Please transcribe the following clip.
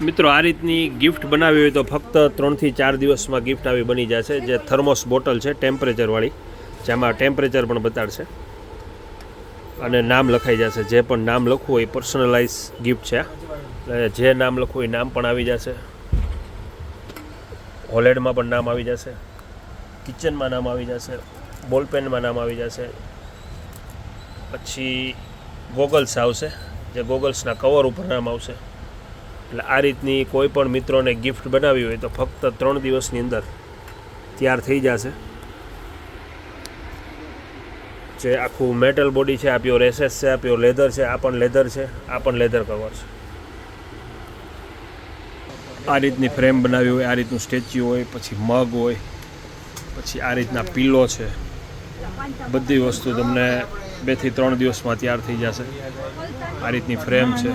મિત્રો આ રીતની ગિફ્ટ બનાવી હોય તો ફક્ત 3 થી 4 દિવસમાં ગિફ્ટ આવી બની જશે। જે થર્મોસ બોટલ છે ટેમ્પરેચરવાળી, જેમાં ટેમ્પરેચર પણ બતાડશે અને નામ લખાઈ જશે। જે પણ નામ લખવું હોય પર્સનલાઇઝ ગિફ્ટ છે, જે નામ લખવું એ નામ પણ આવી જશે। હોલેડમાં પણ નામ આવી જશે, કિચનમાં નામ આવી જશે, બોલપેનમાં નામ આવી જશે, પછી ગોગલ્સ આવશે, જે ગોગલ્સના કવર ઉપર નામ આવશે। એટલે આ રીતની કોઈ પણ મિત્રોને ગિફ્ટ બનાવી હોય તો ફક્ત 3 દિવસની અંદર તૈયાર થઈ જશે। જે આખું મેટલ બોડી છે, આ પ્યોર એસએસ છે, આ પ્યોર લેધર છે, આ પણ લેધર છે, આ પણ લેધર કવર છે। આ રીતની ફ્રેમ બનાવી હોય, આ રીતનું સ્ટેચ્યુ હોય, પછી મગ હોય, પછી આ રીતના પીલો છે, બધી વસ્તુ તમને 2 થી 3 દિવસમાં તૈયાર થઈ જશે। આ રીતની ફ્રેમ છે।